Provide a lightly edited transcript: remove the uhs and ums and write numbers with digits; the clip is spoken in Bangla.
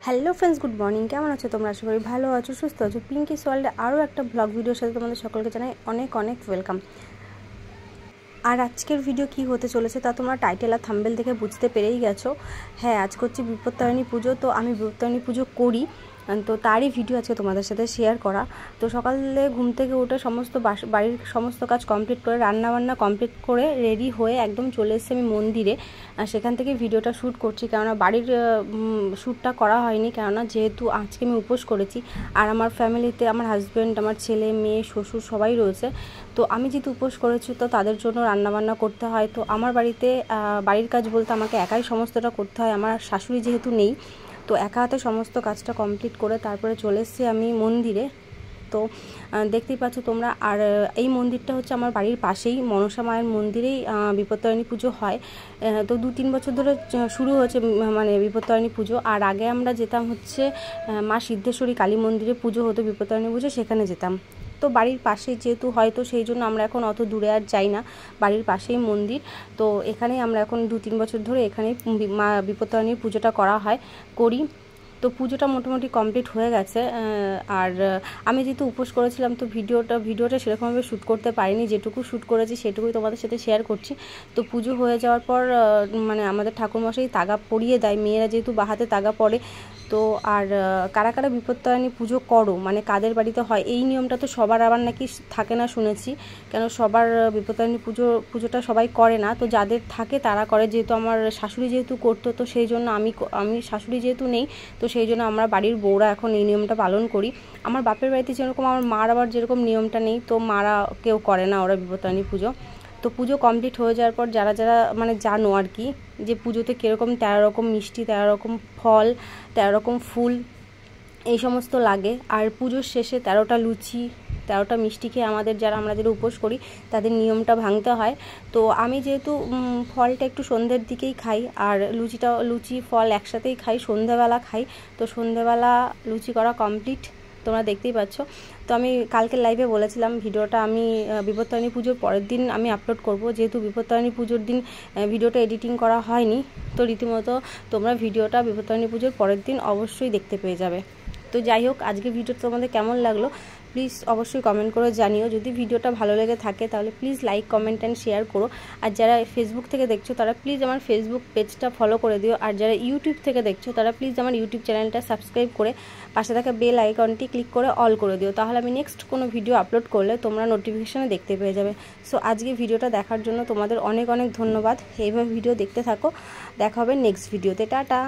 Hello friends, good morning. কেমন আছো তোমরা? আশা করি ভালো আছো, সুস্থ আছো। পিঙ্কিস ওয়ার্ল্ডে আরও একটা ব্লগ ভিডিওর সাথে তোমাদের সকলকে জানাই অনেক অনেক ওয়েলকাম। আর আজকের ভিডিও কি হতে চলেছে তা তোমরা টাইটেল আর থাম্বনেল দেখে বুঝতে পেরেই গেছো। হ্যাঁ, আজকে হচ্ছে বিপত্তারিণী পুজো। তো আমি বিপত্তারিণী পুজো করি, তো তারই ভিডিও আজকে তোমাদের সাথে শেয়ার করা। তো সকালে ঘুম থেকে উঠে সমস্ত বাড়ির সমস্ত কাজ কমপ্লিট করে, রান্নাবান্না কমপ্লিট করে রেডি হয়ে একদম চলে এসেছি আমি মন্দিরে। সেখান থেকে ভিডিওটা শ্যুট করছি, কেননা বাড়ির শ্যুটটা করা হয়নি, কেননা যেহেতু আজকে আমি উপোস করেছি আর আমার ফ্যামিলিতে আমার হাজব্যান্ড, আমার ছেলে, মেয়ে, শ্বশুর সবাই রয়েছে। তো আমি যেহেতু উপোস করেছি তো তাদের জন্য রান্নাবান্না করতে হয়। তো আমার বাড়িতে বাড়ির কাজ বলতে আমাকে একাই সমস্তটা করতে হয়। আমার শাশুড়ি যেহেতু নেই, তো একা হাতে সমস্ত কাজটা কমপ্লিট করে তারপরে চলে এসেছি আমি মন্দিরে। তো দেখতেই পাচ্ছ তোমরা। আর এই মন্দিরটা হচ্ছে আমার বাড়ির পাশেই, মনসা মায়ের মন্দিরেই বিপত্তারিণী পুজো হয়। তো 2-3 বছর ধরে শুরু হয়েছে মানে বিপত্তারিণী পুজো। আর আগে আমরা যেতাম হচ্ছে মা সিদ্ধেশ্বরী কালী মন্দিরে পুজো হতো, বিপত্তারিণী পুজো, সেখানে যেতাম। তো বাড়ির পাশেই যেহেতু হয়তো সেই জন্য আমরা এখন অত দূরে আর যাই না, বাড়ির পাশেই মন্দির। তো এখানেই আমরা এখন 2-3 বছর ধরে এখানেই মা বিপত্তারিণীর পুজোটা করি। তো পুজোটা মোটামুটি কমপ্লিট হয়ে গেছে। আর আমি যেহেতু উপোস করেছিলাম তো ভিডিওটা সেরকমভাবে শ্যুট করতে পারিনি, যেটুকু শ্যুট করেছি সেটুকুই তোমাদের সাথে শেয়ার করছি। তো পুজো হয়ে যাওয়ার পর মানে আমাদের ঠাকুরমশাই তাগা পরিয়ে দেয়, মেয়েরা যেহেতু বাহাতে তাগা পড়ে। তো আর কারা কারা বিপত্তারিণী পুজো করো, মানে কাদের বাড়িতে হয়, এই নিয়মটা তো সবার আবার নাকি থাকে না শুনেছি, কেন সবার বিপত্তারিণী পুজোটা সবাই করে না। তো যাদের থাকে তারা করে, যেহেতু আমার শাশুড়ি যেহেতু করতো তো সেই জন্য আমি শাশুড়ি যেহেতু নেই তো সেই জন্য আমরা বাড়ির বউরা এখন এই নিয়মটা পালন করি। আমার বাপের বাড়িতে যেরকম আমার মার আবার যেরকম নিয়মটা নেই, তো মারা কেউ করে না ওরা বিপত্তারিণী পুজো। তো পুজো কমপ্লিট হয়ে যাওয়ার পর যারা যারা মানে জানো আর কি, যে পুজোতে কীরকম 13 রকম মিষ্টি, 13 রকম ফল, 13 রকম ফুল এই সমস্ত লাগে। আর পুজোর শেষে 13টা লুচি, 13টা মিষ্টি খেয়ে আমরা যারা উপোস করি তাদের নিয়মটা ভাঙতে হয়। তো আমি যেহেতু ফলটা একটু সন্ধ্যের দিকেই খাই, আর লুচি ফল একসাথেই খাই, সন্ধ্যেবেলা খাই। তো সন্ধ্যেবেলা লুচি করা কমপ্লিট, তোমরা দেখতেই পাচ্ছ। তো আমি কালকে লাইভে বলেছিলাম ভিডিওটা আমি বিপত্তারিণী পুজোর পরের দিন আমি আপলোড করব, যেহেতু বিপত্তারিণী পুজোর দিন ভিডিওটা এডিটিং করা হয়নি। তো রীতিমতো তোমরা ভিডিওটা বিপত্তারিণী পুজোর পরের দিন অবশ্যই দেখতে পেয়ে যাবে। তো যাই হোক, আজকে ভিডিওটা তোমাদের কেমন লাগলো প্লিজ অবশ্যই কমেন্ট করে জানিও। যদি ভিডিওটা ভালো লেগে থাকে তাহলে please like, comment and share করো। আর যারা ফেসবুক থেকে দেখছো তারা প্লিজ আমার ফেসবুক পেজটা ফলো করে দিও। আর যারা ইউটিউব থেকে দেখছো তারা প্লিজ আমার ইউটিউব চ্যানেলটা সাবস্ক্রাইব করে পাশে থাকা বেল আইকনটি ক্লিক করে অল করে দিও, তাহলে আমি নেক্সট কোনো ভিডিও আপলোড করলে তোমরা নোটিফিকেশানে দেখতে পেয়ে যাবে। সো আজকে ভিডিওটা দেখার জন্য তোমাদের অনেক অনেক ধন্যবাদ। এইভাবে ভিডিও দেখতে থাকো, দেখা হবে নেক্সট ভিডিওতে। টাটা।